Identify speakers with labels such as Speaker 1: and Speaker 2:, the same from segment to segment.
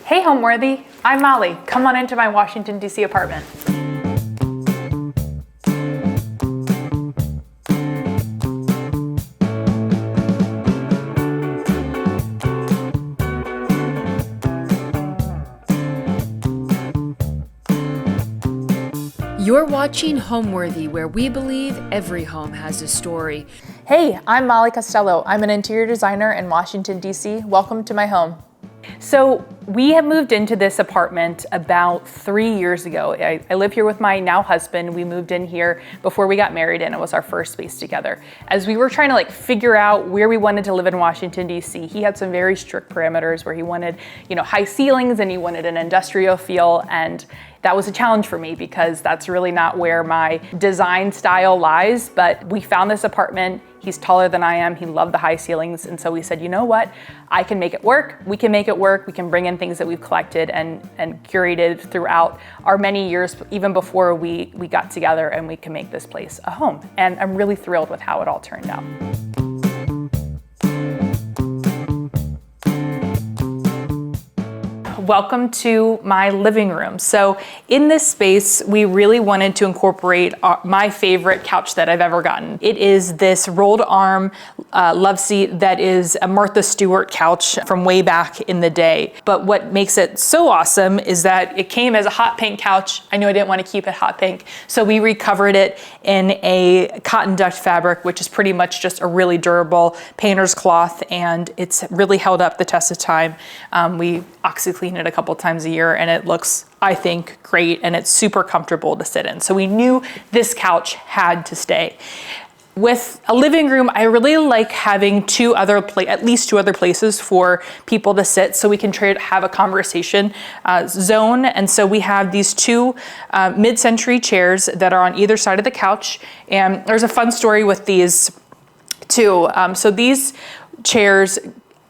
Speaker 1: Hey Homeworthy, I'm Molly. Come on into my Washington, D.C. apartment.
Speaker 2: You're watching Homeworthy, where we believe every home has a story.
Speaker 1: Hey, I'm Molly Costello. I'm an interior designer in Washington, D.C. Welcome to my home. So we have moved into this apartment about 3 years ago. I live here with my now husband. We moved in here before we got married, and it was our first space together. As we were trying to figure out where we wanted to live in Washington, D.C., he had some very strict parameters where he wanted, high ceilings and he wanted an industrial feel, and that was a challenge for me because that's really not where my design style lies. But we found this apartment. He's taller than I am. He loved the high ceilings. And so we said, you know what? I can make it work. We can make it work. We can bring in things that we've collected and curated throughout our many years, even before we got together, and we can make this place a home. And I'm really thrilled with how it all turned out. Welcome to my living room. So in this space, we really wanted to incorporate my favorite couch that I've ever gotten. It is this rolled arm love seat that is a Martha Stewart couch from way back in the day. But what makes it so awesome is that it came as a hot pink couch. I knew I didn't want to keep it hot pink, so we recovered it in a cotton duck fabric, which is pretty much just a really durable painter's cloth, and it's really held up the test of time. We OxiClean it a couple times a year, and it looks, I think, great, and it's super comfortable to sit in. So we knew this couch had to stay. With a living room, I really like having at least two other places for people to sit, so we can have a conversation zone. And so we have these two mid-century chairs that are on either side of the couch. And there's a fun story with these two. So these chairs,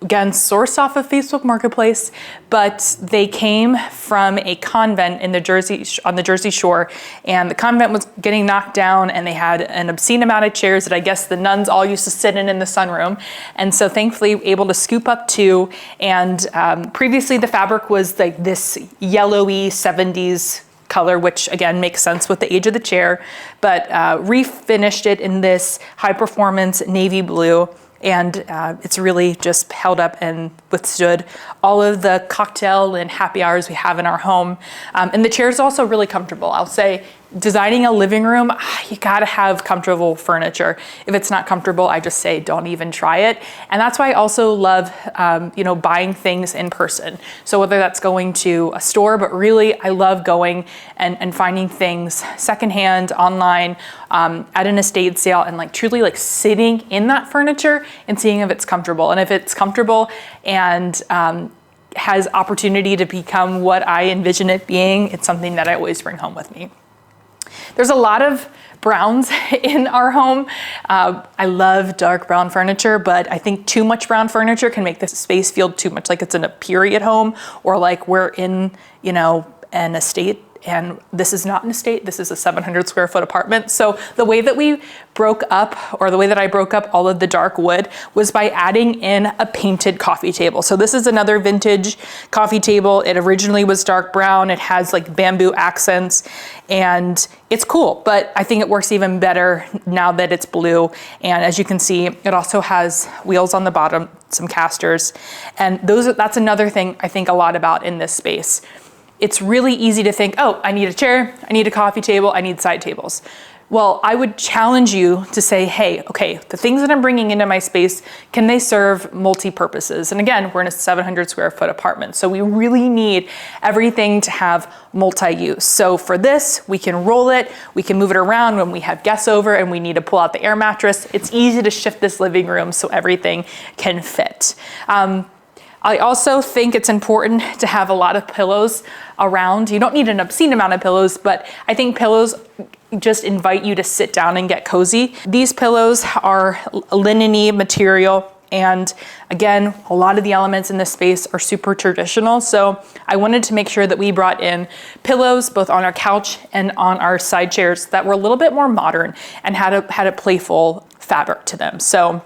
Speaker 1: again, sourced off of Facebook Marketplace, but they came from a convent on the Jersey Shore, and the convent was getting knocked down, and they had an obscene amount of chairs that I guess the nuns all used to sit in the sunroom. And so thankfully able to scoop up two, and previously the fabric was like this yellowy 70s color, which again makes sense with the age of the chair, but refinished it in this high performance navy blue. And it's really just held up and withstood all of the cocktail and happy hours we have in our home. And the chair is also really comfortable. I'll say, designing a living room, you gotta have comfortable furniture. If it's not comfortable, I just say don't even try it. And that's why I also love buying things in person. So whether that's going to a store, but really I love going and finding things secondhand, online, at an estate sale, and truly sitting in that furniture and seeing if it's comfortable. And if it's comfortable and has opportunity to become what I envision it being, it's something that I always bring home with me. There's a lot of browns in our home. I love dark brown furniture, but I think too much brown furniture can make this space feel too much like it's in a period home, or like we're in, an estate. And this is not an estate, this is a 700 square foot apartment. So the way that I broke up all of the dark wood was by adding in a painted coffee table. So this is another vintage coffee table. It originally was dark brown. It has bamboo accents, and it's cool, but I think it works even better now that it's blue. And as you can see, it also has wheels on the bottom, some casters. And that's another thing I think a lot about in this space. It's really easy to think, oh, I need a chair, I need a coffee table, I need side tables. Well, I would challenge you to say, hey, okay, the things that I'm bringing into my space, can they serve multi-purposes? And again, we're in a 700 square foot apartment, so we really need everything to have multi-use. So for this, we can roll it, we can move it around when we have guests over and we need to pull out the air mattress. It's easy to shift this living room so everything can fit. I also think it's important to have a lot of pillows around. You don't need an obscene amount of pillows, but I think pillows just invite you to sit down and get cozy. These pillows are linen-y material, and again, a lot of the elements in this space are super traditional. So I wanted to make sure that we brought in pillows both on our couch and on our side chairs that were a little bit more modern and had a playful fabric to them. So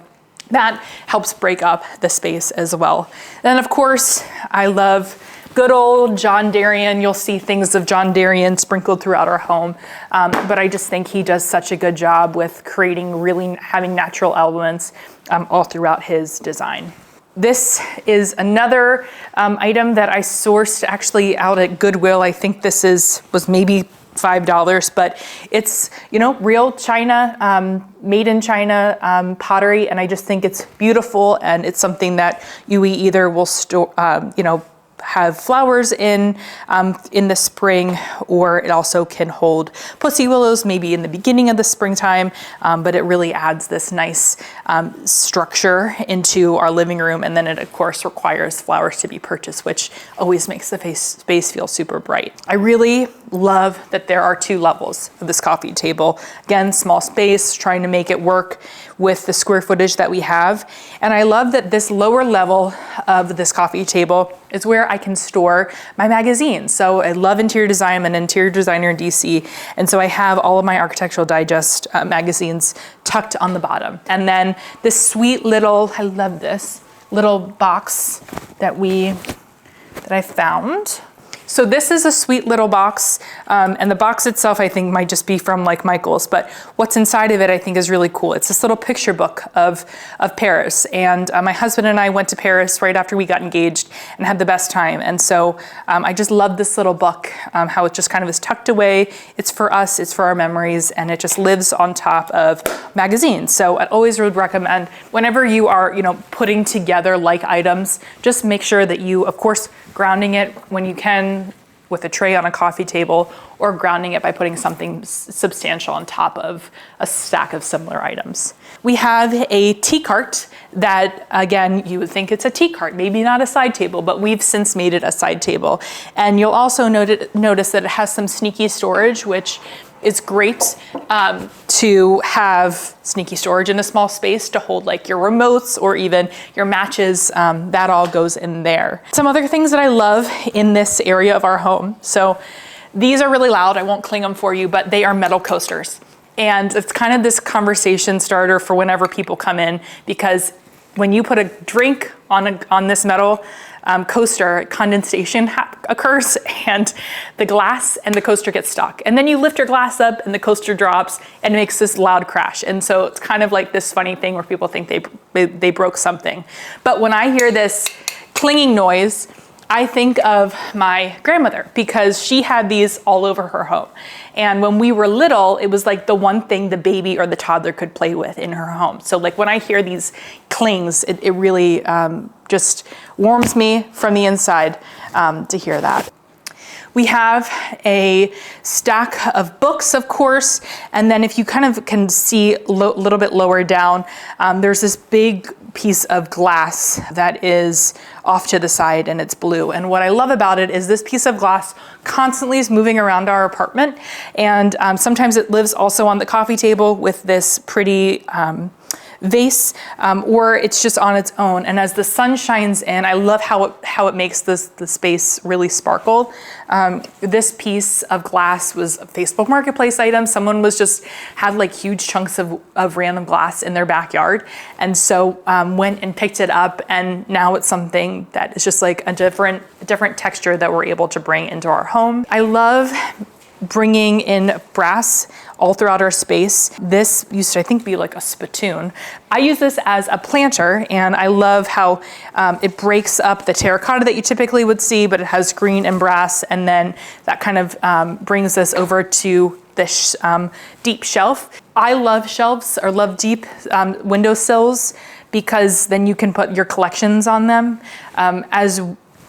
Speaker 1: that helps break up the space as well. Then of course, I love good old John Darien. You'll see things of John Darien sprinkled throughout our home. But I just think he does such a good job with creating, really having natural elements all throughout his design. This is another item that I sourced actually out at Goodwill. I think this was maybe $5, but it's, real China, made in China pottery. And I just think it's beautiful, and it's something that you either will store, have flowers in the spring, or it also can hold pussy willows maybe in the beginning of the springtime, but it really adds this nice structure into our living room. And then it of course requires flowers to be purchased, which always makes the space feel super bright. I really love that there are 2 levels of this coffee table. Again, small space, trying to make it work with the square footage that we have. And I love that this lower level of this coffee table is where I can store my magazines. So I love interior design. I'm an interior designer in DC. And so I have all of my Architectural Digest magazines tucked on the bottom. And then this sweet little, I love this little box that I found. So this is a sweet little box, and the box itself I think might just be from like Michael's, but what's inside of it I think is really cool. It's this little picture book of Paris, and my husband and I went to Paris right after we got engaged and had the best time. And so I just love this little book, how it just kind of is tucked away. It's for us, it's for our memories, and it just lives on top of magazines. So I always would recommend, whenever you are putting together like items, just make sure that you, of course, grounding it when you can with a tray on a coffee table, or grounding it by putting something substantial on top of a stack of similar items. We have a tea cart that, again, you would think it's a tea cart, maybe not a side table, but we've since made it a side table. And you'll also notice that it has some sneaky storage, which is great to have sneaky storage in a small space to hold like your remotes or even your matches. That all goes in there. Some other things that I love in this area of our home. So these are really loud. I won't cling them for you, but they are metal coasters. And it's kind of this conversation starter for whenever people come in, because when you put a drink on this metal coaster, condensation occurs, and the glass and the coaster get stuck. And then you lift your glass up and the coaster drops and makes this loud crash. And so it's kind of like this funny thing where people think they broke something. But when I hear this clinging noise, I think of my grandmother, because she had these all over her home. And when we were little, it was like the one thing the baby or the toddler could play with in her home. So like when I hear these clings, it really just warms me from the inside to hear that. We have a stack of books, of course, and then if you kind of can see a little bit lower down, there's this big piece of glass that is off to the side, and it's blue. And what I love about it is this piece of glass constantly is moving around our apartment, and sometimes it lives also on the coffee table with this pretty vase, or it's just on its own. And as the sun shines in, I love how it makes the space really sparkle. This piece of glass was a Facebook Marketplace item. Someone had like huge chunks of random glass in their backyard. And so went and picked it up, and now it's something that is just like a different texture that we're able to bring into our home. I love bringing in brass all throughout our space. This used to, I think, be like a spittoon. I use this as a planter, and I love how it breaks up the terracotta that you typically would see, but it has green and brass, and then that kind of brings us over to this deep shelf. I love shelves, or love deep windowsills, because then you can put your collections on them. As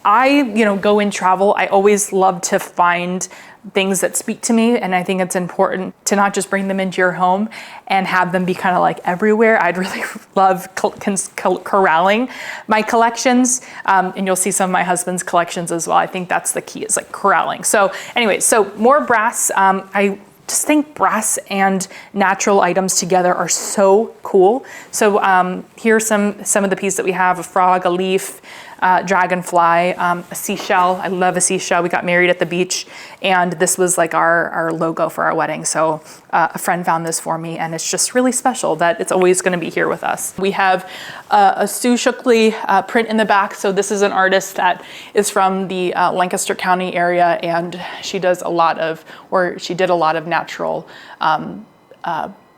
Speaker 1: I go and travel, I always love to find things that speak to me, and I think it's important to not just bring them into your home and have them be kind of like everywhere. I'd really love corralling my collections, and you'll see some of my husband's collections as well. I think that's the key, is like corralling. So anyway, so more brass. I just think brass and natural items together are so cool. So here's some of the pieces that we have: a frog, a leaf, dragonfly, a seashell. I love a seashell. We got married at the beach, and this was like our logo for our wedding. So a friend found this for me, and it's just really special that it's always going to be here with us. We have a Sue Shookley print in the back. So this is an artist that is from the Lancaster County area, and she does a lot of, or she did a lot of natural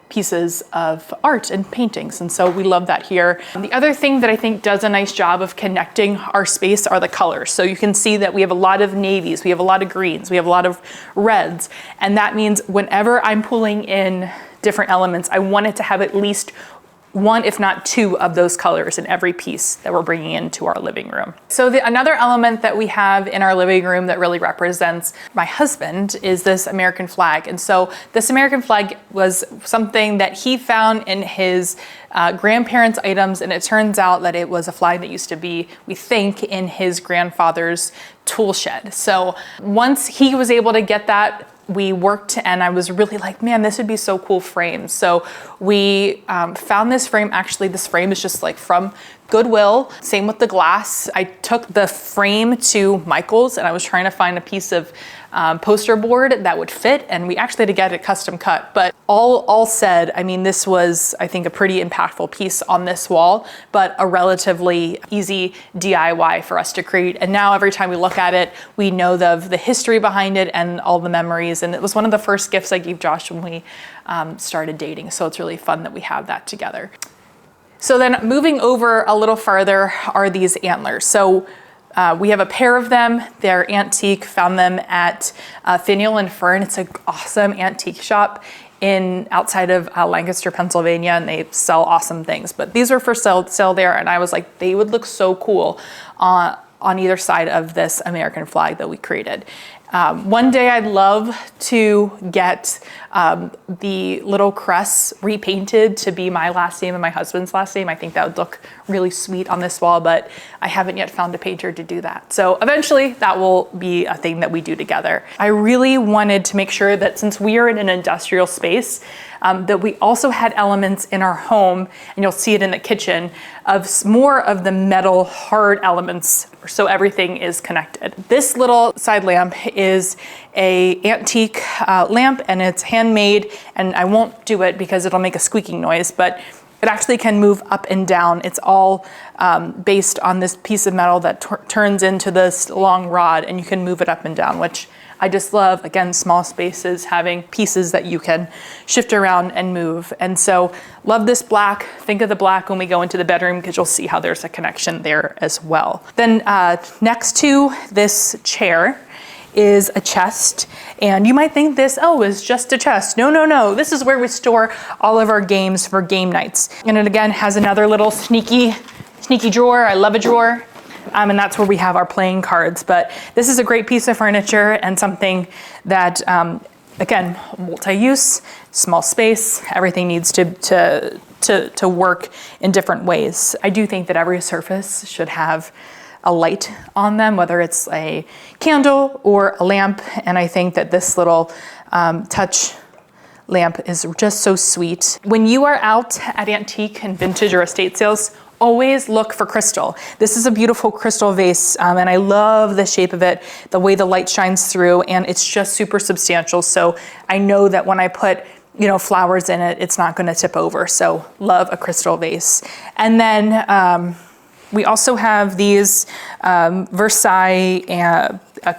Speaker 1: pieces of art and paintings. And so we love that here. The other thing that I think does a nice job of connecting our space are the colors. So you can see that we have a lot of navies, we have a lot of greens, we have a lot of reds. And that means whenever I'm pulling in different elements, I want it to have at least one, if not two, of those colors in every piece that we're bringing into our living room. So another element that we have in our living room that really represents my husband is this American flag. And so this American flag was something that he found in his grandparents' items, and it turns out that it was a flag that used to be, we think, in his grandfather's tool shed. So once he was able to get that, we worked, and I was really like, man, this would be so cool framed. So we found this frame. Actually, this frame is just like from Goodwill. Same with the glass. I took the frame to Michael's, and I was trying to find a piece of poster board that would fit, and we actually had to get it custom cut. But all said, I mean, this was, I think, a pretty impactful piece on this wall, but a relatively easy DIY for us to create. And now every time we look at it, we know the history behind it and all the memories. And it was one of the first gifts I gave Josh when we started dating. So it's really fun that we have that together. So then moving over a little farther are these antlers. So we have a pair of them. They're antique, found them at Finial and Fern. It's an awesome antique shop outside of Lancaster, Pennsylvania, and they sell awesome things. But these were for sale there, and I was like, they would look so cool on either side of this American flag that we created. One day I'd love to get the little crest repainted to be my last name and my husband's last name. I think that would look really sweet on this wall, but I haven't yet found a painter to do that. So eventually that will be a thing that we do together. I really wanted to make sure that since we are in an industrial space, that we also had elements in our home, and you'll see it in the kitchen, of more of the metal hard elements, so everything is connected. This little side lamp is a antique lamp, and it's handmade, and I won't do it because it'll make a squeaking noise, but it actually can move up and down. It's all based on this piece of metal that turns into this long rod, and you can move it up and down, which I just love. Again, small spaces, having pieces that you can shift around and move. And so love this black. Think of the black when we go into the bedroom, because you'll see how there's a connection there as well. Then next to this chair is a chest. And you might think this, is just a chest. No. This is where we store all of our games for game nights. And it again has another little sneaky drawer. I love a drawer. And that's where we have our playing cards. But this is a great piece of furniture and something that, again, multi-use, small space, everything needs to work in different ways. I do think that every surface should have a light on them, whether it's a candle or a lamp. And I think that this little touch lamp is just so sweet. When you are out at antique and vintage or estate sales, always look for crystal. This is a beautiful crystal vase, and I love the shape of it, the way the light shines through, and it's just super substantial. So I know that when I put flowers in it, it's not going to tip over. So love a crystal vase. And then we also have these Versailles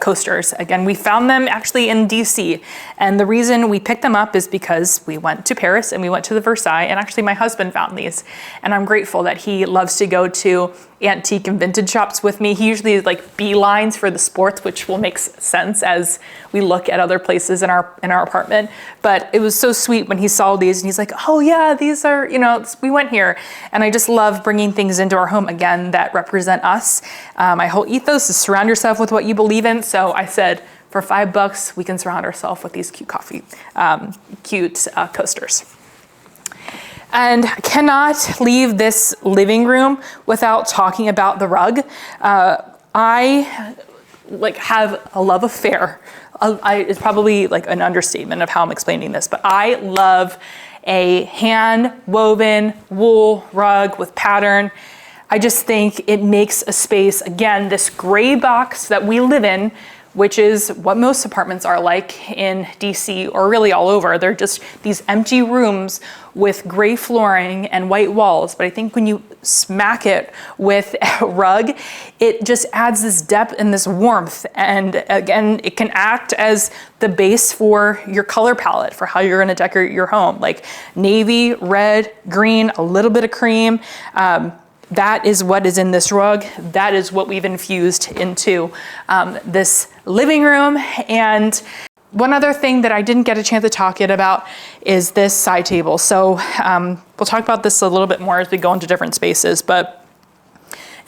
Speaker 1: coasters. Again, we found them actually in DC. And the reason we picked them up is because we went to Paris and we went to the Versailles, and actually my husband found these. And I'm grateful that he loves to go to antique and vintage shops with me. He usually like beelines for the sports, which will make sense as we look at other places in our apartment. But it was so sweet when he saw these and he's like, oh yeah, these are, we went here. And I just love bringing things into our home, again, that represent us. My whole ethos is surround yourself with what you believe in. So I said, for $5, we can surround ourselves with these cute coasters. And I cannot leave this living room without talking about the rug. I have a love affair. It's probably like an understatement of how I'm explaining this, but I love a hand-woven wool rug with pattern. I just think it makes a space, again, this gray box that we live in, which is what most apartments are like in DC or really all over. They're just these empty rooms with gray flooring and white walls. But I think when you smack it with a rug, it just adds this depth and this warmth. And again, it can act as the base for your color palette for how you're gonna decorate your home, like navy, red, green, a little bit of cream. That is what is in this rug. That is what we've infused into this living room. And one other thing that I didn't get a chance to talk yet about is this side table. So we'll talk about this a little bit more as we go into different spaces, but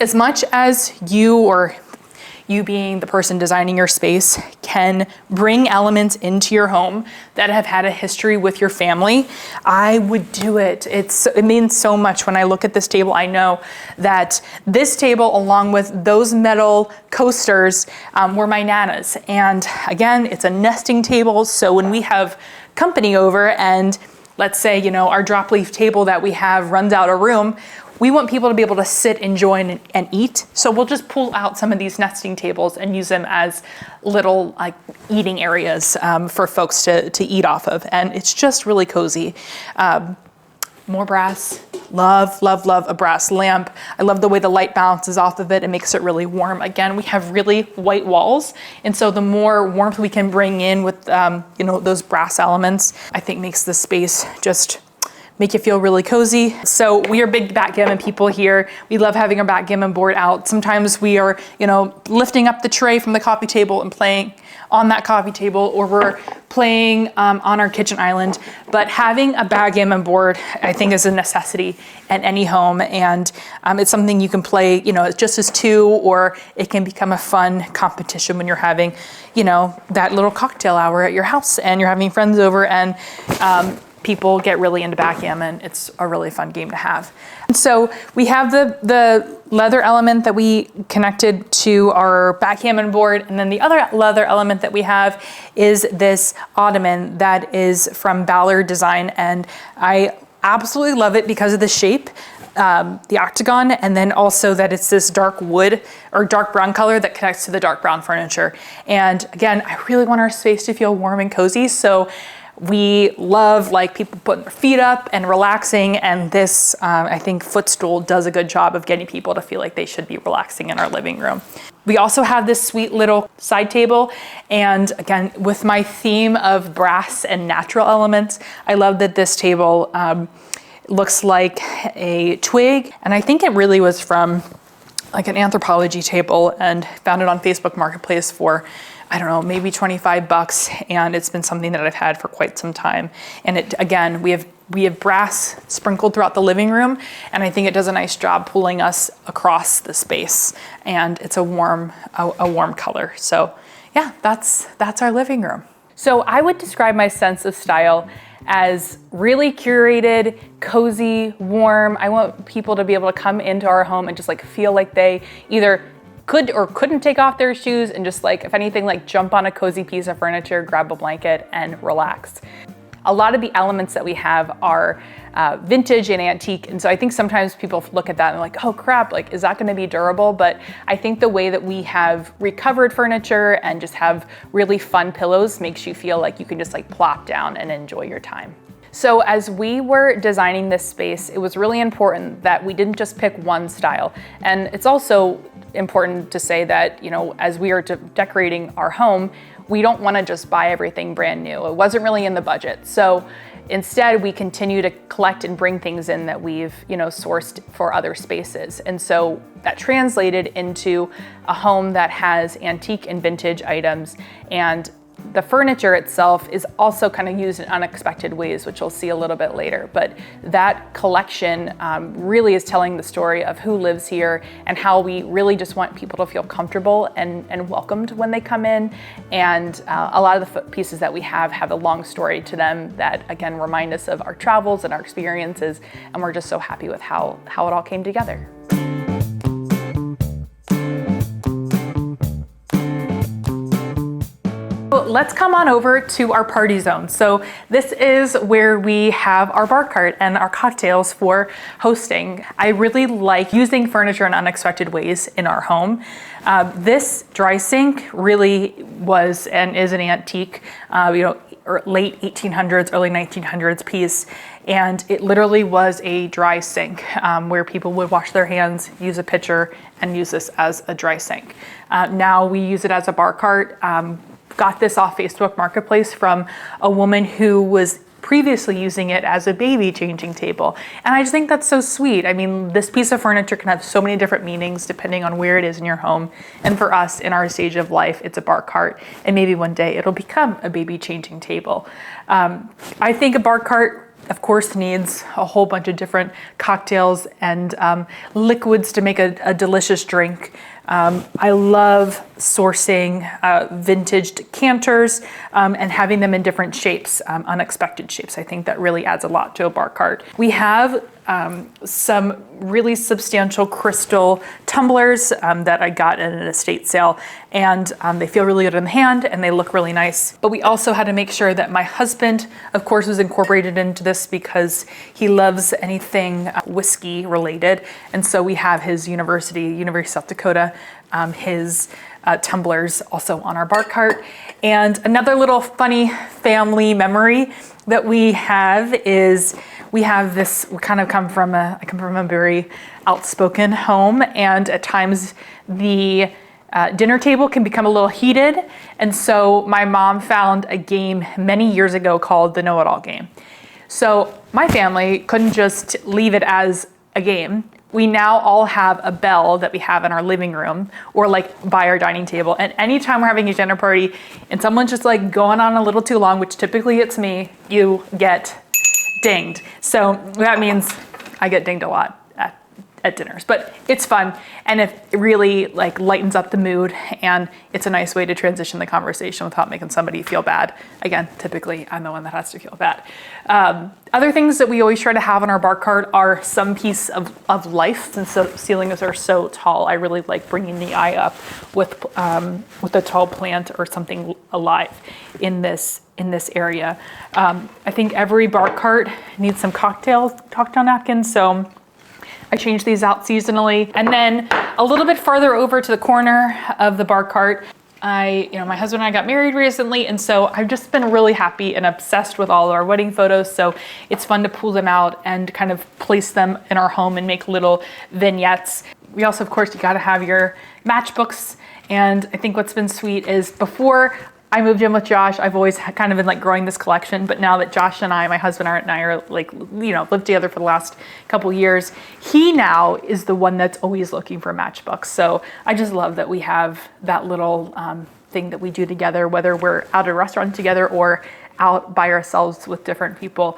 Speaker 1: as much as you being the person designing your space can bring elements into your home that have had a history with your family, I would do it. It means so much. When I look at this table, I know that this table, along with those metal coasters, were my Nana's. And again, it's a nesting table. So when we have company over and let's say, our drop leaf table that we have runs out a room, we want people to be able to sit, enjoy, and eat. So we'll just pull out some of these nesting tables and use them as little eating areas for folks to eat off of. And it's just really cozy. More brass. Love, love, love a brass lamp. I love the way the light bounces off of it. It makes it really warm. Again, we have really white walls. And so the more warmth we can bring in with, those brass elements, I think makes the space just make you feel really cozy. So we are big backgammon people here. We love having our backgammon board out. Sometimes we are, lifting up the tray from the coffee table and playing on that coffee table, or we're playing on our kitchen island. But having a backgammon board, I think, is a necessity in any home. And it's something you can play, just as two, or it can become a fun competition when you're having, that little cocktail hour at your house and you're having friends over and people get really into backgammon. It's a really fun game to have. And so we have the leather element that we connected to our backgammon board. And then the other leather element that we have is this ottoman that is from Ballard Design. And I absolutely love it because of the shape, the octagon, and then also that it's this dark wood or dark brown color that connects to the dark brown furniture. And again, I really want our space to feel warm and cozy. So we love people putting their feet up and relaxing, and this, I think, footstool does a good job of getting people to feel like they should be relaxing in our living room. We also have this sweet little side table, and again, with my theme of brass and natural elements, I love that this table looks like a twig, and I think it really was from an anthropology table, and found it on Facebook Marketplace for, I don't know, maybe $25, and it's been something that I've had for quite some time. And it, again, we have brass sprinkled throughout the living room, and I think it does a nice job pulling us across the space. And it's a warm color. So yeah, that's our living room. So I would describe my sense of style as really curated, cozy, warm. I want people to be able to come into our home and just feel like they either could or couldn't take off their shoes and just if anything, jump on a cozy piece of furniture, grab a blanket and relax. A lot of the elements that we have are vintage and antique. And so I think sometimes people look at that and oh crap, is that gonna be durable? But I think the way that we have recovered furniture and just have really fun pillows makes you feel like you can just plop down and enjoy your time. So as we were designing this space, it was really important that we didn't just pick one style. And it's also important to say that, as we are decorating our home, we don't want to just buy everything brand new. It wasn't really in the budget. So instead, we continue to collect and bring things in that we've, sourced for other spaces. And so that translated into a home that has antique and vintage items, and the furniture itself is also kind of used in unexpected ways, which we'll see a little bit later. But that collection really is telling the story of who lives here and how we really just want people to feel comfortable and welcomed when they come in. And a lot of the pieces that we have a long story to them that, again, remind us of our travels and our experiences. And we're just so happy with how it all came together. Let's come on over to our party zone. So this is where we have our bar cart and our cocktails for hosting. I really like using furniture in unexpected ways in our home. This dry sink really was and is an antique, late 1800s, early 1900s piece. And it literally was a dry sink where people would wash their hands, use a pitcher, and use this as a dry sink. Now we use it as a bar cart. Got this off Facebook Marketplace from a woman who was previously using it as a baby changing table. And I just think that's so sweet. I mean, this piece of furniture can have so many different meanings depending on where it is in your home. And for us, in our stage of life, it's a bar cart. And maybe one day it'll become a baby changing table. I think a bar cart, of course, needs a whole bunch of different cocktails and liquids to make a delicious drink. I love sourcing vintage decanters and having them in different shapes, unexpected shapes. I think that really adds a lot to a bar cart. We have some really substantial crystal tumblers that I got at an estate sale, and they feel really good in the hand and they look really nice. But we also had to make sure that my husband, of course, was incorporated into this because he loves anything whiskey related. And so we have his University of South Dakota, his tumblers also on our bar cart. And another little funny family memory that we have is we have this, I come from a very outspoken home, and at times the dinner table can become a little heated. And so my mom found a game many years ago called the Know-It-All game. So my family couldn't just leave it as a game. We now all have a bell that we have in our living room or like by our dining table. And anytime we're having a dinner party and someone's just like going on a little too long, which typically it's me, you get dinged. So that means I get dinged a lot at dinners, but it's fun. And it really like lightens up the mood, and it's a nice way to transition the conversation without making somebody feel bad. Again, typically I'm the one that has to feel bad. Other things that we always try to have on our bar cart are some piece of life. Since the ceilings are so tall, I really like bringing the eye up with a tall plant or something alive in this area. I think every bar cart needs some cocktail napkins, so I change these out seasonally. And then a little bit farther over to the corner of the bar cart, my husband and I got married recently, and so I've just been really happy and obsessed with all our wedding photos. So it's fun to pull them out and kind of place them in our home and make little vignettes. We also, of course, you gotta have your matchbooks. And I think what's been sweet is before I moved in with Josh, I've always kind of been like growing this collection, but now that Josh and I, my husband and I are like, lived together for the last couple years, he now is the one that's always looking for matchbooks. So I just love that we have that little thing that we do together, whether we're out at a restaurant together or out by ourselves with different people.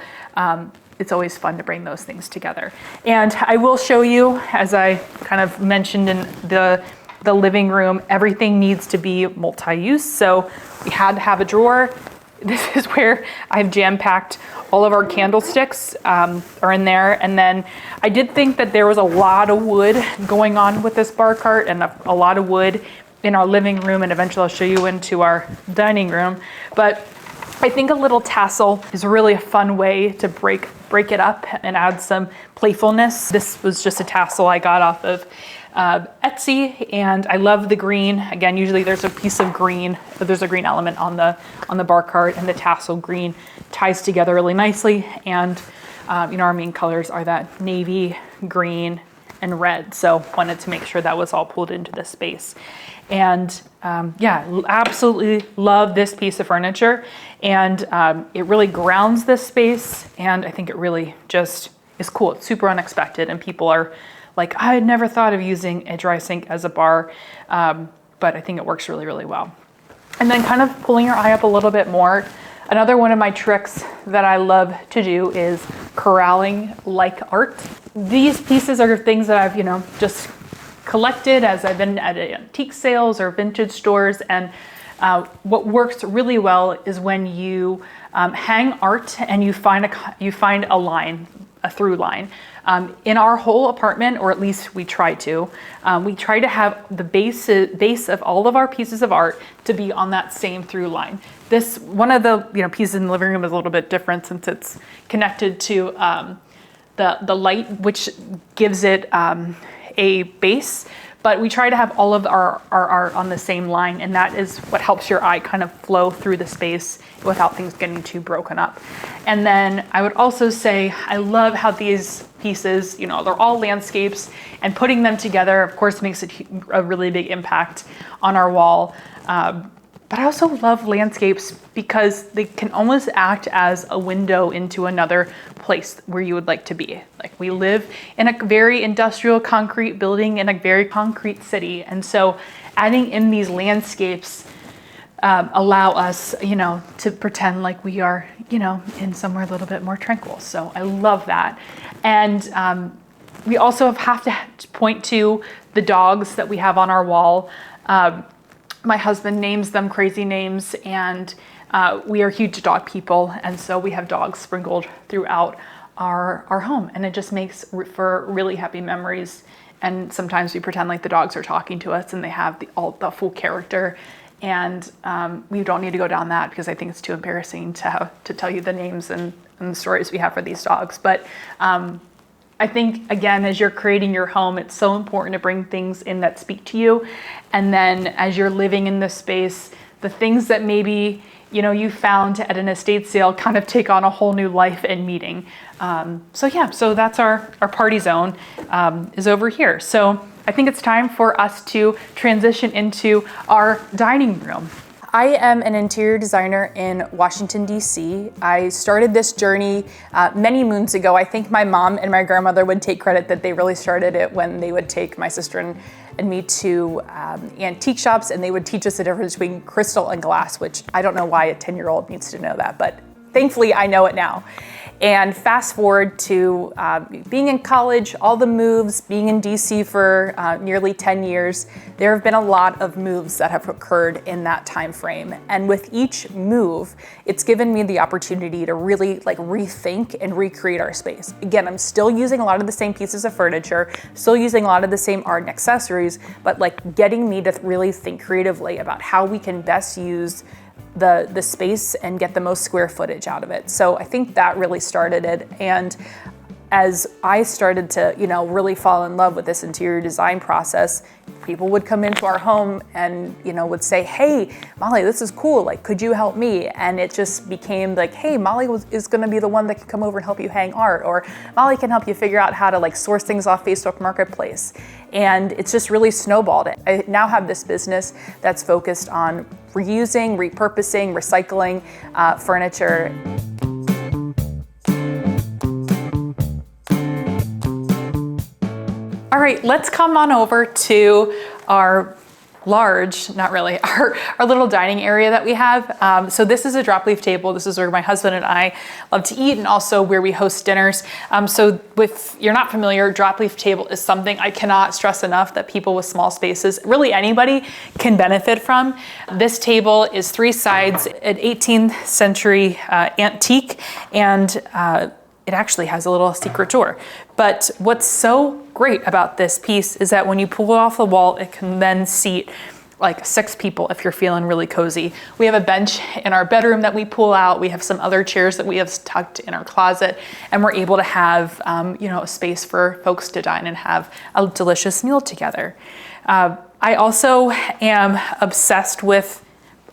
Speaker 1: It's always fun to bring those things together. And I will show you, as I kind of mentioned in the living room, everything needs to be multi-use. So we had to have a drawer. This is where I've jam-packed all of our candlesticks are in there. And then I did think that there was a lot of wood going on with this bar cart and a lot of wood in our living room. And eventually I'll show you into our dining room. But I think a little tassel is really a fun way to break it up and add some playfulness. This was just a tassel I got off of Etsy, and I love the green. Again, usually there's a piece of green, but there's a green element on the bar cart, and the tassel green ties together really nicely. And our main colors are that navy, green, and red. So wanted to make sure that was all pulled into this space. And absolutely love this piece of furniture, and it really grounds this space, and I think it really just is cool. It's super unexpected, and people are like, I had never thought of using a dry sink as a bar, but I think it works really, really well. And then kind of pulling your eye up a little bit more, another one of my tricks that I love to do is corralling like art. These pieces are things that I've, just collected as I've been at antique sales or vintage stores. And what works really well is when you hang art and you find a line a through line. In our whole apartment, or at least we try to have the base of all of our pieces of art to be on that same through line. This, one of the pieces in the living room is a little bit different since it's connected to the light, which gives it a base. But we try to have all of our art on the same line, and that is what helps your eye kind of flow through the space without things getting too broken up. And then I would also say I love how these pieces, they're all landscapes, and putting them together, of course, makes a really big impact on our wall. But I also love landscapes because they can almost act as a window into another place where you would like to be. Like, we live in a very industrial concrete building in a very concrete city. And so adding in these landscapes allow us, to pretend like we are, in somewhere a little bit more tranquil. So I love that. And we also have to point to the dogs that we have on our wall. My husband names them crazy names, and we are huge dog people, and so we have dogs sprinkled throughout our home, and it just makes for really happy memories. And sometimes we pretend like the dogs are talking to us, and they have the full character. And we don't need to go down that because I think it's too embarrassing to tell you the names and the stories we have for these dogs. But I think, again, as you're creating your home, it's so important to bring things in that speak to you. And then as you're living in this space, the things that maybe, you found at an estate sale kind of take on a whole new life and meaning. So that's our party zone is over here. So I think it's time for us to transition into our dining room. I am an interior designer in Washington, D.C. I started this journey many moons ago. I think my mom and my grandmother would take credit that they really started it when they would take my sister and me to antique shops, and they would teach us the difference between crystal and glass, which I don't know why a 10-year-old needs to know that, but thankfully I know it now. And fast forward to being in college, all the moves, being in DC for nearly 10 years, there have been a lot of moves that have occurred in that time frame. And with each move, it's given me the opportunity to really rethink and recreate our space. Again, I'm still using a lot of the same pieces of furniture, still using a lot of the same art and accessories, but getting me to really think creatively about how we can best use the space and get the most square footage out of it. So I think that really started it. And as I started to, really fall in love with this interior design process, people would come into our home and, would say, "Hey, Molly, this is cool. Could you help me?" And it just became "Hey, Molly is going to be the one that can come over and help you hang art," or Molly can help you figure out how to source things off Facebook Marketplace. And it's just really snowballed it. I now have this business that's focused on reusing, repurposing, recycling furniture. All right, let's come on over to our large, not really, our little dining area that we have. So this is a drop leaf table. This is where my husband and I love to eat, and also where we host dinners. So if you're not familiar, drop leaf table is something I cannot stress enough that people with small spaces, really anybody, can benefit from. This table is 3 sides, an 18th century antique, and it actually has a little secret door. But what's so great about this piece is that when you pull it off the wall, it can then seat 6 people if you're feeling really cozy. We have a bench in our bedroom that we pull out. We have some other chairs that we have tucked in our closet, and we're able to have a space for folks to dine and have a delicious meal together. I also am obsessed with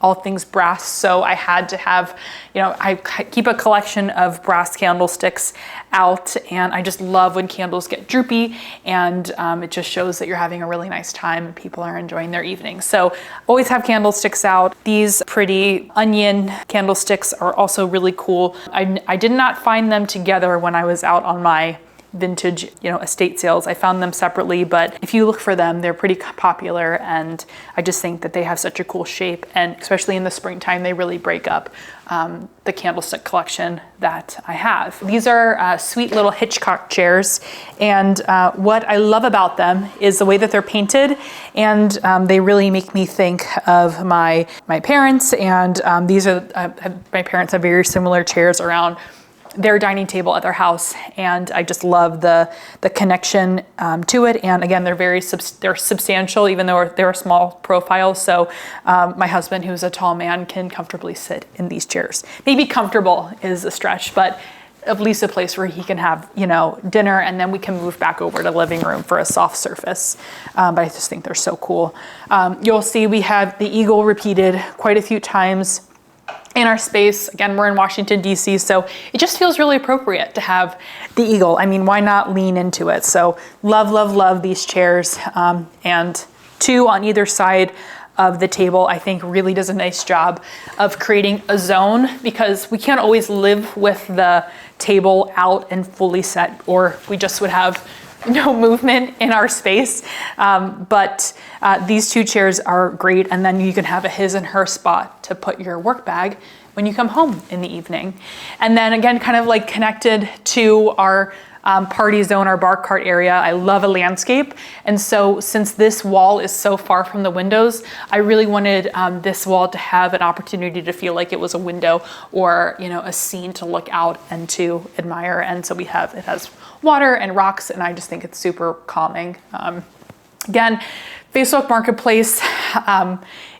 Speaker 1: all things brass, so I had to have, I keep a collection of brass candlesticks out, and I just love when candles get droopy, and it just shows that you're having a really nice time and people are enjoying their evening. So always have candlesticks out. These pretty onion candlesticks are also really cool. I did not find them together when I was out on my vintage, estate sales. I found them separately, but if you look for them, they're pretty popular, and I just think that they have such a cool shape, and especially in the springtime, they really break up the candlestick collection that I have. These are sweet little Hitchcock chairs, and what I love about them is the way that they're painted, and they really make me think of my parents, and these are, my parents have very similar chairs around their dining table at their house, and I just love the connection to it. And again, they're substantial, even though they're a small profile. So my husband, who's a tall man, can comfortably sit in these chairs. Maybe comfortable is a stretch, but at least a place where he can have, dinner, and then we can move back over to living room for a soft surface. But I just think they're so cool. You'll see we have the eagle repeated quite a few times in our space. Again, we're in Washington, D.C., so it just feels really appropriate to have the eagle. I mean, why not lean into it? So love, love, love these chairs. And two on either side of the table, I think really does a nice job of creating a zone, because we can't always live with the table out and fully set, or we just would have no movement in our space. But these two chairs are great, and then you can have a his and her spot to put your work bag when you come home in the evening. And then again, kind of like connected to our party zone, our bar cart area. I love a landscape. And so since this wall is so far from the windows, I really wanted this wall to have an opportunity to feel like it was a window, or, a scene to look out and to admire. And so it has water and rocks, and I just think it's super calming. Again, Facebook Marketplace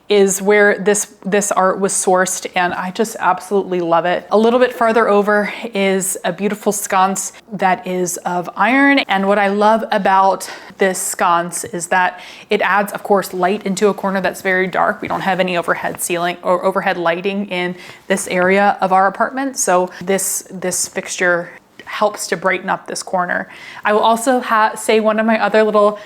Speaker 1: is where this art was sourced, and I just absolutely love it. A little bit farther over is a beautiful sconce that is of iron, and what I love about this sconce is that it adds, of course, light into a corner that's very dark. We don't have any overhead ceiling or overhead lighting in this area of our apartment, so this fixture helps to brighten up this corner. I will also say one of my other little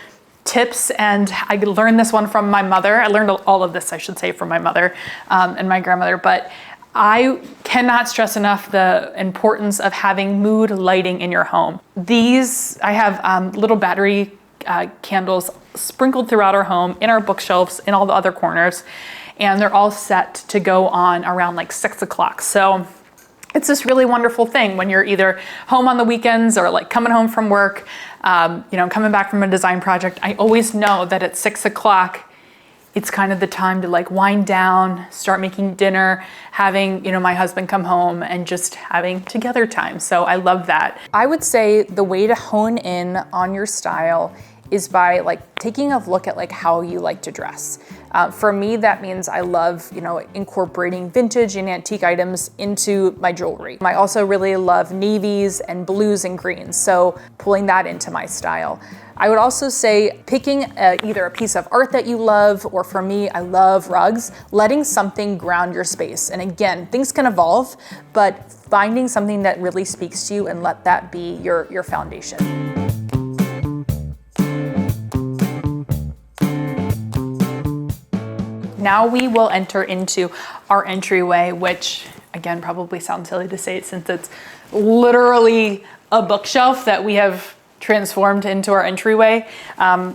Speaker 1: tips, and I learned this one from my mother. I learned all of this, I should say, from my mother and my grandmother, but I cannot stress enough the importance of having mood lighting in your home. I have little battery candles sprinkled throughout our home, in our bookshelves, in all the other corners, and they're all set to go on around like 6 o'clock. So it's this really wonderful thing when you're either home on the weekends or like coming home from work, coming back from a design project. I always know that at 6 o'clock, it's kind of the time to like wind down, start making dinner, having, my husband come home and just having together time. So I love that. I would say the way to hone in on your style is by like taking a look at like how you like to dress. For me, that means I love, incorporating vintage and antique items into my jewelry. I also really love navies and blues and greens, so pulling that into my style. I would also say picking either a piece of art that you love, or for me, I love rugs, letting something ground your space. And again, things can evolve, but finding something that really speaks to you and let that be your foundation. Now we will enter into our entryway, which again probably sounds silly to say it since it's literally a bookshelf that we have transformed into our entryway.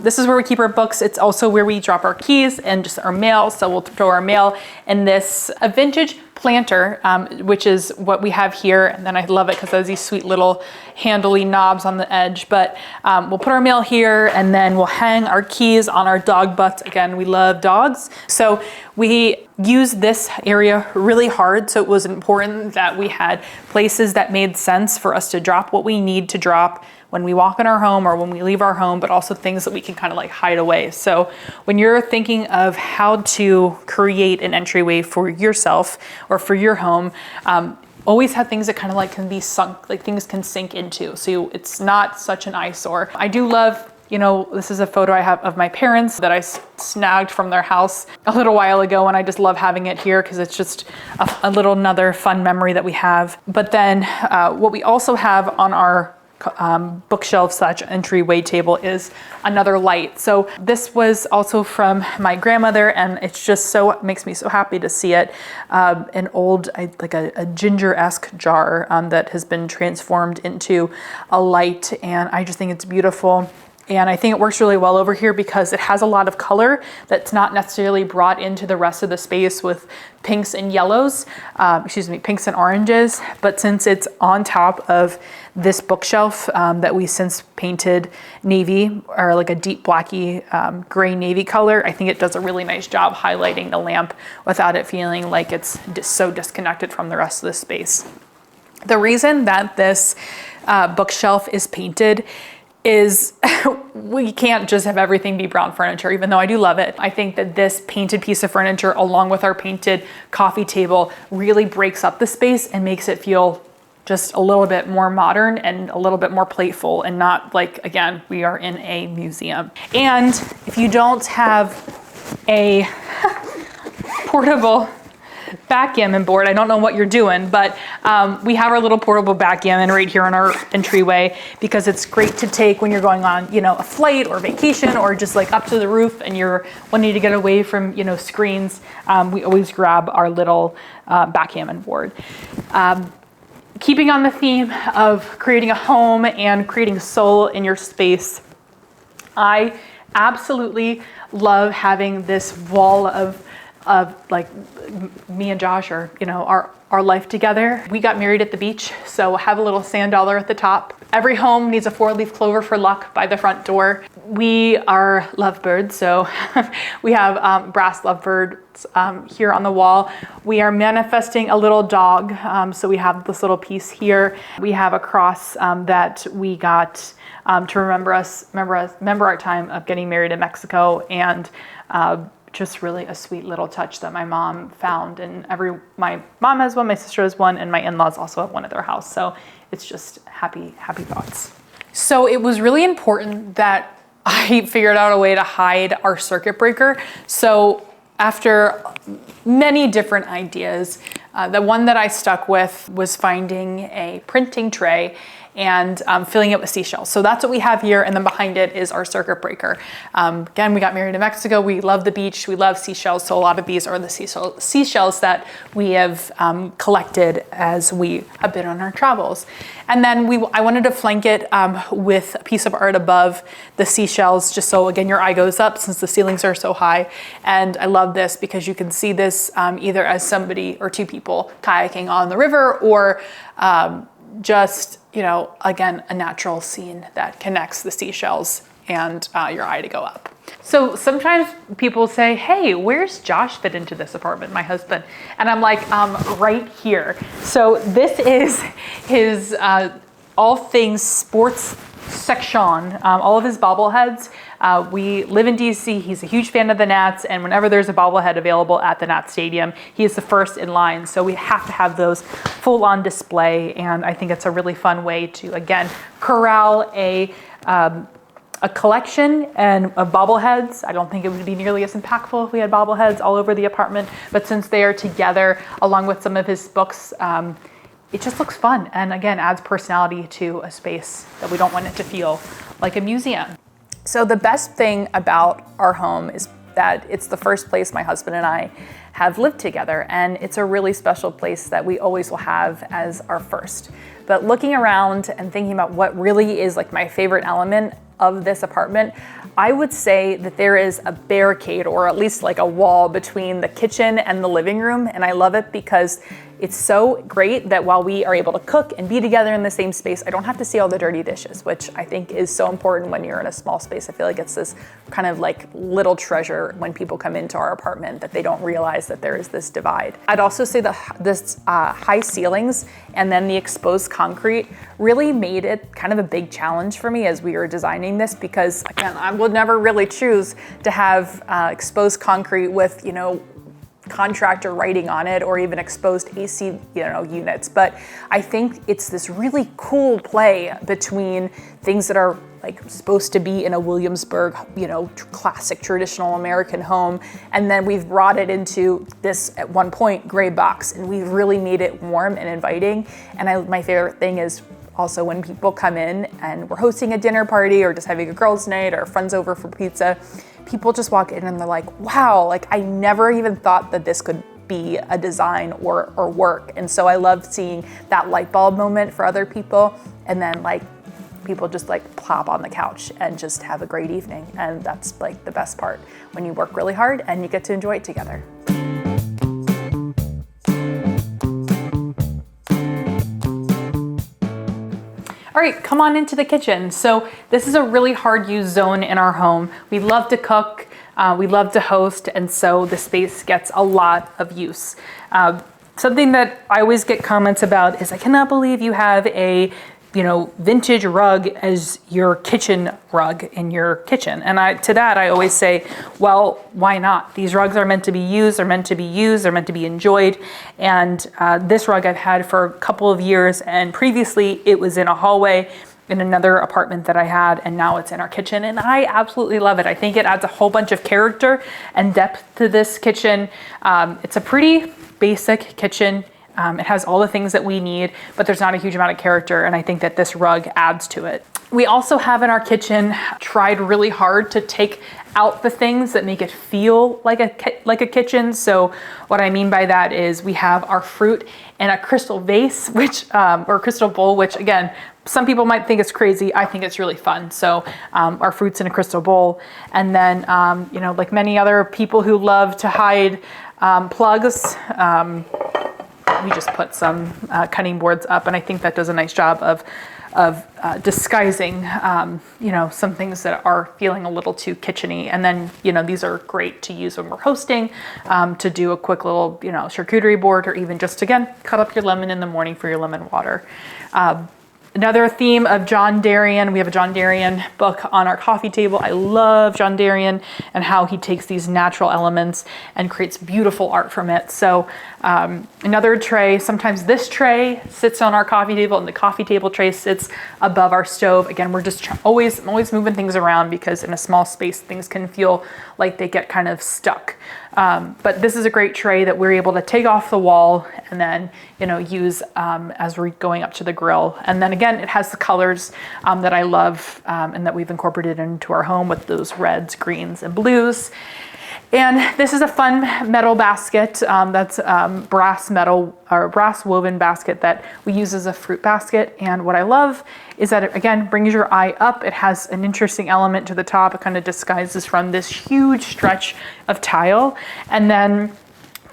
Speaker 1: This is where we keep our books. It's also where we drop our keys and just our mail. So we'll throw our mail in this a vintage planter, which is what we have here. And then I love it because it has these sweet little handly knobs on the edge. But we'll put our mail here, and then we'll hang our keys on our dog butts. Again, we love dogs. So we use this area really hard. So it was important that we had places that made sense for us to drop what we need to drop when we walk in our home or when we leave our home, but also things that we can kind of like hide away. So when you're thinking of how to create an entryway for yourself or for your home, always have things that kind of like can be sunk, like things can sink into. So it's not such an eyesore. I do love, this is a photo I have of my parents that I snagged from their house a little while ago, and I just love having it here because it's just a little another fun memory that we have. But then what we also have on our bookshelf / entryway table is another light. So this was also from my grandmother, and it's just makes me so happy to see it. An old, like a ginger-esque jar that has been transformed into a light, and I just think it's beautiful. And I think it works really well over here because it has a lot of color that's not necessarily brought into the rest of the space with pinks and yellows, pinks and oranges. But since it's on top of this bookshelf that we since painted navy, or like a deep blacky gray navy color, I think it does a really nice job highlighting the lamp without it feeling like it's so disconnected from the rest of the space. The reason that this bookshelf is painted is we can't just have everything be brown furniture, even though I do love it. I think that this painted piece of furniture, along with our painted coffee table, really breaks up the space and makes it feel just a little bit more modern and a little bit more playful, and not like, again, we are in a museum. And if you don't have a portable backgammon board, I don't know what you're doing, but we have our little portable backgammon right here on our entryway, because it's great to take when you're going on, you know, a flight or vacation, or just like up to the roof and you're wanting to get away from, you know, screens. We always grab our little backgammon board. Keeping on the theme of creating a home and creating soul in your space, I absolutely love having this wall of like me and Josh, or, you know, our life together. We got married at the beach, so have a little sand dollar at the top. Every home needs a 4-leaf clover for luck by the front door. We are lovebirds, so we have brass lovebirds here on the wall. We are manifesting a little dog, so we have this little piece here. We have a cross that we got to remember our time of getting married in Mexico, and just really a sweet little touch that my mom found. And my mom has one, my sister has one, and my in-laws also have one at their house. So it's just happy thoughts. So it was really important that I figured out a way to hide our circuit breaker. So after many different ideas, the one that I stuck with was finding a printing tray and filling it with seashells. So that's what we have here, and then behind it is our circuit breaker. Again, we got married in Mexico. We love the beach. We love seashells. So a lot of these are the seashells that we have collected as we have been on our travels. And then I wanted to flank it with a piece of art above the seashells, just so, again, your eye goes up since the ceilings are so high. And I love this because you can see this either as somebody or two people kayaking on the river, or just, you know, again, a natural scene that connects the seashells and your eye to go up. So sometimes people say, hey, where's Josh fit into this apartment, my husband? And I'm like, right here. So this is his all things sports section, all of his bobbleheads. We live in DC. He's a huge fan of the Nats, and whenever there's a bobblehead available at the Nats Stadium, he is the first in line. So we have to have those full on display, and I think it's a really fun way to, again, corral a collection and of bobbleheads. I don't think it would be nearly as impactful if we had bobbleheads all over the apartment, but since they are together along with some of his books, it just looks fun, and again, adds personality to a space that we don't want it to feel like a museum. So the best thing about our home is that it's the first place my husband and I have lived together, and it's a really special place that we always will have as our first. But looking around and thinking about what really is like my favorite element of this apartment, I would say that there is a barricade, or at least like a wall, between the kitchen and the living room. And I love it because it's so great that while we are able to cook and be together in the same space, I don't have to see all the dirty dishes, which I think is so important when you're in a small space. I feel like it's this kind of like little treasure when people come into our apartment, that they don't realize that there is this divide. I'd also say that this high ceilings and then the exposed concrete really made it kind of a big challenge for me as we were designing this, because again, I would never really choose to have exposed concrete with, you know, contractor writing on it, or even exposed AC, units. But I think it's this really cool play between things that are like supposed to be in a Williamsburg, classic traditional American home, and then we've brought it into this at one point gray box, and we've really made it warm and inviting. And my favorite thing is also when people come in and we're hosting a dinner party or just having a girls' night or friends over for pizza, people just walk in and they're like, wow, like I never even thought that this could be a design or work. And so I love seeing that light bulb moment for other people, and then like people just like plop on the couch and just have a great evening. And that's like the best part, when you work really hard and you get to enjoy it together. All right, come on into the kitchen. So this is a really hard use zone in our home. We love to cook, we love to host, and so the space gets a lot of use. Something that I always get comments about is, I cannot believe you have a vintage rug as your kitchen rug in your kitchen. And to that I always say, well, why not? These rugs are meant to be used, they're meant to be enjoyed. And this rug I've had for a couple of years, and previously it was in a hallway in another apartment that I had, and now it's in our kitchen, and I absolutely love it. I think it adds a whole bunch of character and depth to this kitchen. It's a pretty basic kitchen. It has all the things that we need, but there's not a huge amount of character, and I think that this rug adds to it. We also have in our kitchen tried really hard to take out the things that make it feel like a kitchen. So what I mean by that is we have our fruit in a crystal vase, or crystal bowl, which again, some people might think it's crazy. I think it's really fun. So our fruit's in a crystal bowl. And then, like many other people who love to hide plugs, we just put some cutting boards up, and I think that does a nice job of disguising, some things that are feeling a little too kitcheny. And then, these are great to use when we're hosting, to do a quick little, charcuterie board, or even just, again, cut up your lemon in the morning for your lemon water. Another theme of John Darien. We have a John Darien book on our coffee table. I love John Darien and how he takes these natural elements and creates beautiful art from it. So another tray, sometimes this tray sits on our coffee table and the coffee table tray sits above our stove. Again, we're just always moving things around, because in a small space, things can feel like they get kind of stuck. But this is a great tray that we're able to take off the wall and then, use as we're going up to the grill. And then again, it has the colors that I love, and that we've incorporated into our home with those reds, greens, and blues. And this is a fun metal basket that's brass woven basket that we use as a fruit basket. And what I love is that it, again, brings your eye up. It has an interesting element to the top. It kind of disguises from this huge stretch of tile. And then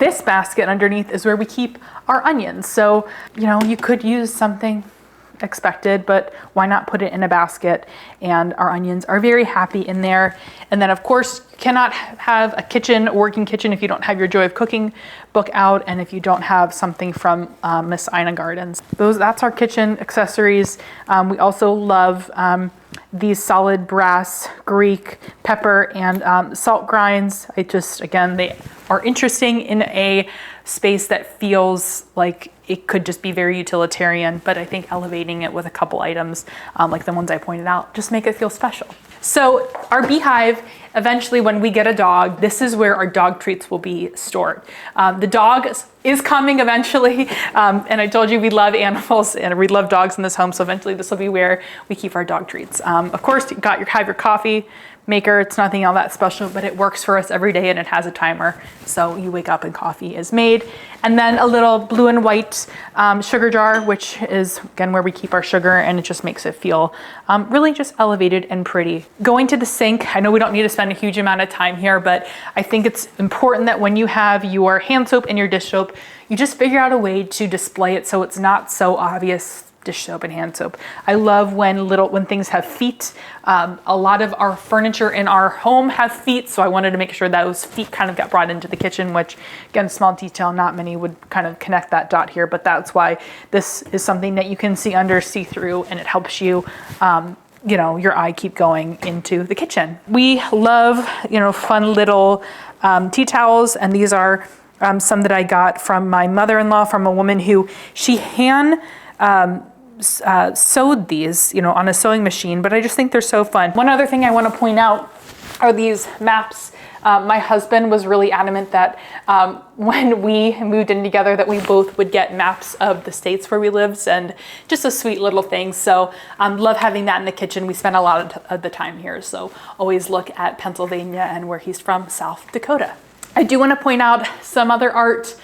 Speaker 1: this basket underneath is where we keep our onions. So, you could use something expected, but why not put it in a basket? And our onions are very happy in there. And then of course, you cannot have a working kitchen if you don't have your Joy of Cooking book out, and if you don't have something from Miss Ina Gardens. That's our kitchen accessories. We also love these solid brass Greek pepper and salt grinds. They are interesting in a space that feels like it could just be very utilitarian, but I think elevating it with a couple items, like the ones I pointed out, just make it feel special. So our beehive, eventually when we get a dog, this is where our dog treats will be stored. The dog is coming eventually, and I told you we love animals and we love dogs in this home, so eventually this will be where we keep our dog treats. Of course, you have your coffee maker. It's nothing all that special, but it works for us every day, and it has a timer. So you wake up and coffee is made. And then a little blue and white sugar jar, which is again where we keep our sugar, and it just makes it feel really just elevated and pretty. Going to the sink, I know we don't need to spend a huge amount of time here, but I think it's important that when you have your hand soap and your dish soap, you just figure out a way to display it so it's not so obvious. Dish soap and hand soap. I love when things have feet. A lot of our furniture in our home have feet, so I wanted to make sure that those feet kind of got brought into the kitchen, which again, small detail, not many would kind of connect that dot here, but that's why this is something that you can see through, and it helps you your eye keep going into the kitchen. We love, fun little tea towels, and these are some that I got from my mother-in-law, from a woman who she sewed these, on a sewing machine, but I just think they're so fun. One other thing I want to point out are these maps. My husband was really adamant that when we moved in together that we both would get maps of the states where we lived, and just a sweet little thing. So love having that in the kitchen. We spend a lot of the time here, so always look at Pennsylvania and where he's from, South Dakota. I do want to point out some other art.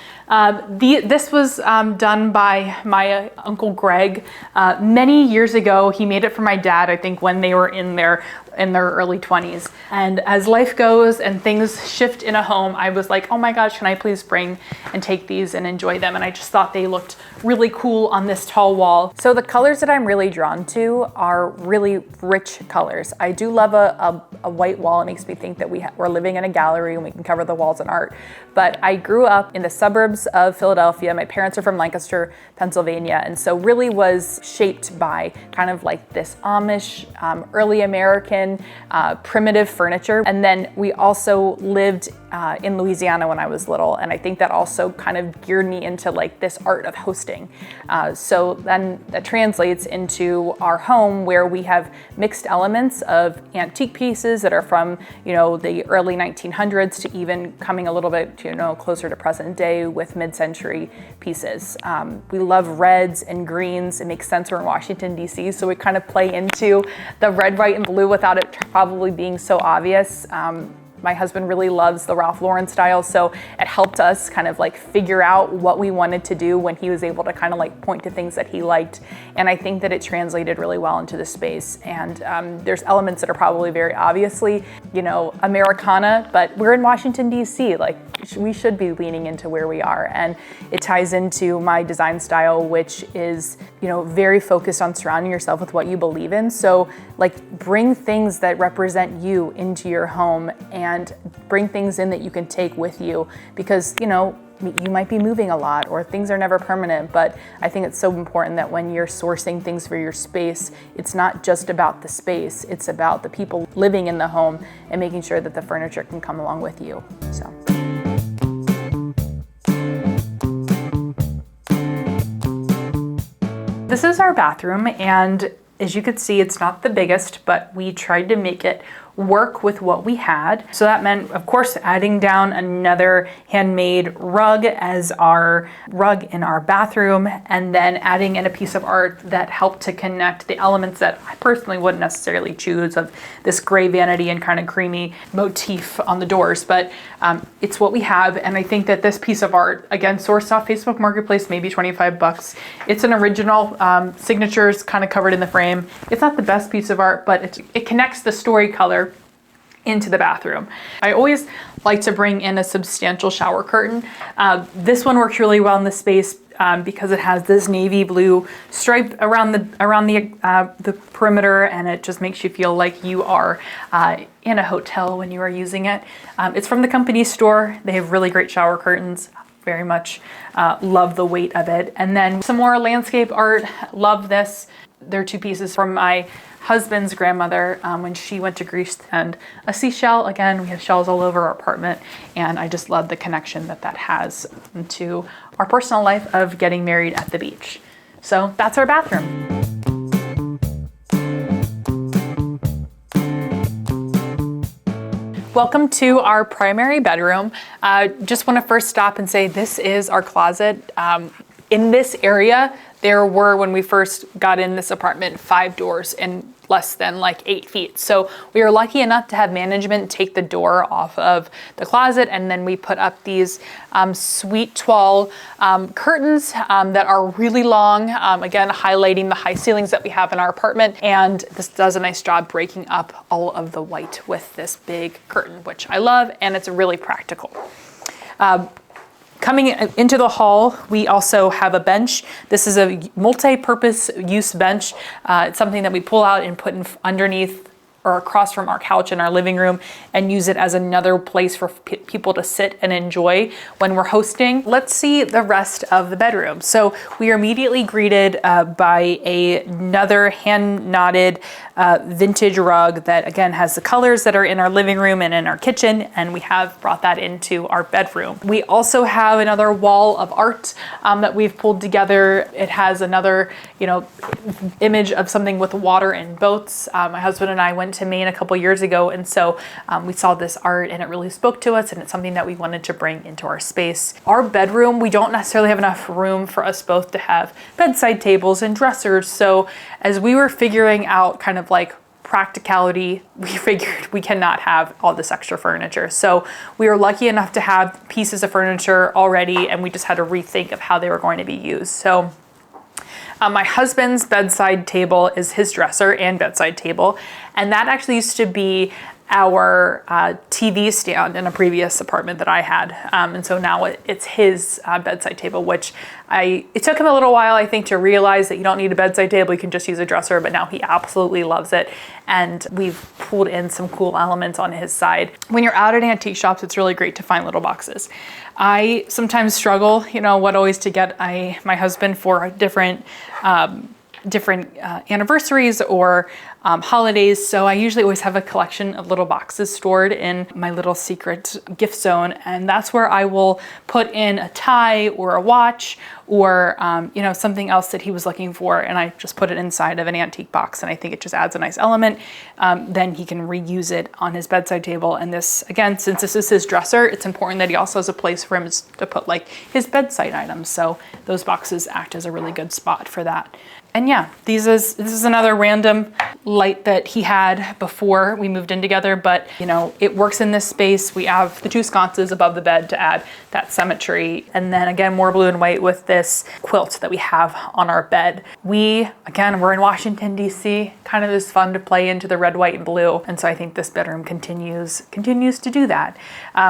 Speaker 1: This was done by my Uncle Greg many years ago. He made it for my dad, I think when they were in their in their early 20s. And as life goes and things shift in a home, I was like, oh my gosh, can I please bring and take these and enjoy them? And I just thought they looked really cool on this tall wall. So the colors that I'm really drawn to are really rich colors. I do love a white wall. It makes me think that we're living in a gallery and we can cover the walls in art. But I grew up in the suburbs of Philadelphia. My parents are from Lancaster, Pennsylvania, and so really was shaped by kind of like this Amish, early American, primitive furniture. And then we also lived in Louisiana when I was little, and I think that also kind of geared me into like this art of hosting. So then that translates into our home, where we have mixed elements of antique pieces that are from, you know, the early 1900s to even coming a little bit, you know, closer to present day with mid-century pieces. We love reds and greens. It makes sense, we're in Washington, D.C., so we kind of play into the red, white, and blue without it probably being so obvious. My husband really loves the Ralph Lauren style, so it helped us kind of like figure out what we wanted to do when he was able to kind of like point to things that he liked. And I think that it translated really well into the space. And there's elements that are probably very obviously, you know, Americana, but we're in Washington, D.C., like we should be leaning into where we are. And it ties into my design style, which is, you know, very focused on surrounding yourself with what you believe in. So like bring things that represent you into your home and bring things in that you can take with you, because, you know, you might be moving a lot or things are never permanent, but I think it's so important that when you're sourcing things for your space, it's not just about the space, it's about the people living in the home and making sure that the furniture can come along with you. So. This is our bathroom, and as you could see, it's not the biggest, but we tried to make it work with what we had. So that meant, of course, adding down another handmade rug as our rug in our bathroom, and then adding in a piece of art that helped to connect the elements that I personally wouldn't necessarily choose, of this gray vanity and kind of creamy motif on the doors, but it's what we have. And I think that this piece of art, again, sourced off Facebook Marketplace, maybe 25 bucks. It's an original, signatures kind of covered in the frame. It's not the best piece of art, but it connects the story color into the bathroom. I always like to bring in a substantial shower curtain. This one works really well in the space because it has this navy blue stripe around the perimeter, and it just makes you feel like you are in a hotel when you are using it. It's from the company store. They have really great shower curtains. Very much love the weight of it. And then some more landscape art. Love this. They're two pieces from my husband's grandmother when she went to Greece, and a seashell. Again, we have shells all over our apartment, and I just love the connection that has to our personal life of getting married at the beach. So that's our bathroom. Welcome to our primary bedroom. Just want to first stop and say this is our closet. In this area, there were, when we first got in this apartment, 5 doors in less than like 8 feet. So we were lucky enough to have management take the door off of the closet, and then we put up these sweet toile curtains that are really long, again, highlighting the high ceilings that we have in our apartment. And this does a nice job breaking up all of the white with this big curtain, which I love, and it's really practical. Coming into the hall, we also have a bench. This is a multi-purpose use bench. It's something that we pull out and put underneath or across from our couch in our living room and use it as another place for people to sit and enjoy when we're hosting. Let's see the rest of the bedroom. So we are immediately greeted by another hand-knotted vintage rug that, again, has the colors that are in our living room and in our kitchen, and we have brought that into our bedroom. We also have another wall of art that we've pulled together. It has another, image of something with water and boats. My husband and I went to Maine a couple years ago, and so we saw this art and it really spoke to us, and it's something that we wanted to bring into our space. Our bedroom, we don't necessarily have enough room for us both to have bedside tables and dressers, so as we were figuring out kind of like practicality, we figured we cannot have all this extra furniture. So we were lucky enough to have pieces of furniture already, and we just had to rethink of how they were going to be used. So My husband's bedside table is his dresser and bedside table, and that actually used to be our TV stand in a previous apartment that I had. And so now it's his bedside table, which it took him a little while, I think, to realize that you don't need a bedside table, you can just use a dresser, but now he absolutely loves it. And we've pulled in some cool elements on his side. When you're out at antique shops, it's really great to find little boxes. I sometimes struggle, what always to get my husband for different anniversaries or holidays. So I usually always have a collection of little boxes stored in my little secret gift zone. And that's where I will put in a tie or a watch or, something else that he was looking for. And I just put it inside of an antique box. And I think it just adds a nice element. Then he can reuse it on his bedside table. And this, again, since this is his dresser, it's important that he also has a place for him to put like his bedside items. So those boxes act as a really good spot for that. And yeah, this is another random light that he had before we moved in together, but it works in this space. We have the 2 sconces above the bed to add that symmetry. And then again, more blue and white with this quilt that we have on our bed. We're in Washington, DC, kind of is fun to play into the red, white, and blue. And so I think this bedroom continues to do that.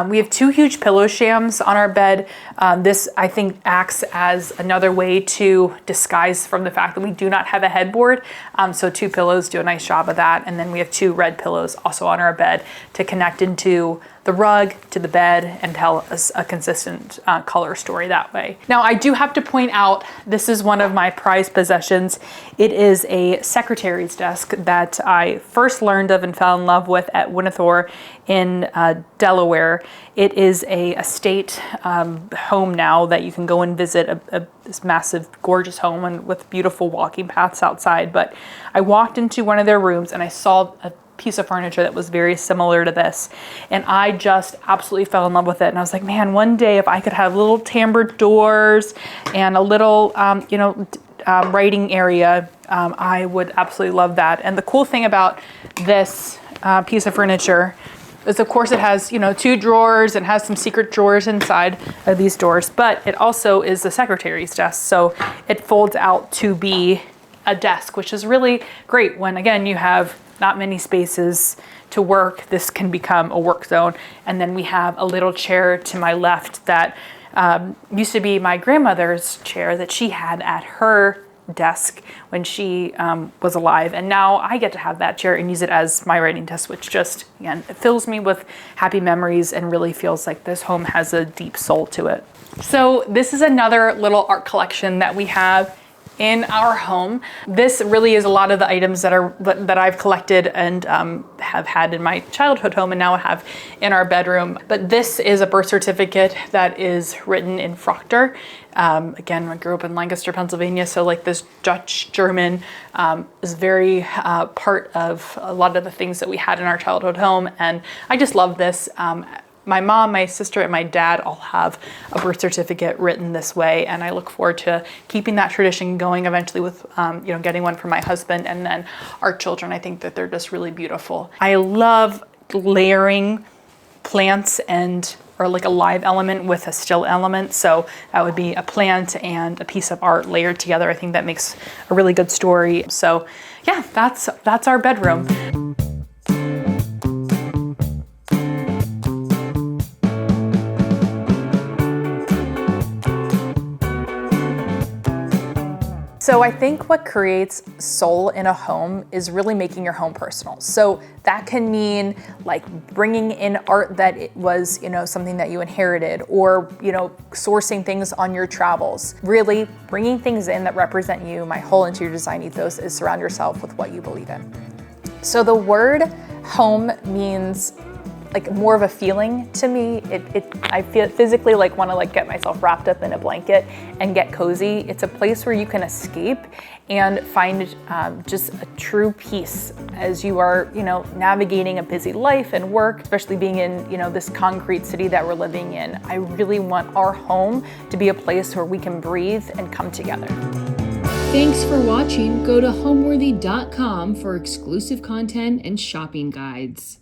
Speaker 1: We have 2 huge pillow shams on our bed. This, I think, acts as another way to disguise from the fact that we do not have a headboard. So 2 pillows do a nice job of that. And then we have 2 red pillows also on our bed to connect into the rug, to the bed, and tell us a consistent color story that way. Now, I do have to point out, this is one of my prized possessions. It is a secretary's desk that I first learned of and fell in love with at Winterthur in Delaware. It is a estate home now that you can go and visit, this massive, gorgeous home and with beautiful walking paths outside. But I walked into one of their rooms and I saw a piece of furniture that was very similar to this. And I just absolutely fell in love with it. And I was like, man, one day if I could have little timbered doors and a little, writing area, I would absolutely love that. And the cool thing about this piece of furniture is, of course, it has, 2 drawers and has some secret drawers inside of these doors, but it also is the secretary's desk. So it folds out to be a desk, which is really great when, again, you have not many spaces to work. This can become a work zone. And then we have a little chair to my left that used to be my grandmother's chair that she had at her desk when she was alive. And now I get to have that chair and use it as my writing desk, which just, again, it fills me with happy memories and really feels like this home has a deep soul to it. So this is another little art collection that we have in our home. This really is a lot of the items that I've collected and have had in my childhood home and now have in our bedroom. But this is a birth certificate that is written in Proctor. Again, I grew up in Lancaster, Pennsylvania, so like this Dutch German is very part of a lot of the things that we had in our childhood home, and I just love this. My mom, my sister, and my dad all have a birth certificate written this way, and I look forward to keeping that tradition going eventually with, getting one for my husband and then our children. I think that they're just really beautiful. I love layering plants or like a live element with a still element. So that would be a plant and a piece of art layered together. I think that makes a really good story. So yeah, that's our bedroom. So I think what creates soul in a home is really making your home personal. So that can mean like bringing in art that it was, something that you inherited, or, sourcing things on your travels. Really bringing things in that represent you. My whole interior design ethos is surround yourself with what you believe in. So the word home means like more of a feeling to me. I feel physically want to get myself wrapped up in a blanket and get cozy. It's a place where you can escape and find just a true peace as you are, navigating a busy life and work, especially being in, this concrete city that we're living in. I really want our home to be a place where we can breathe and come together.
Speaker 2: Thanks for watching. Go to homeworthy.com for exclusive content and shopping guides.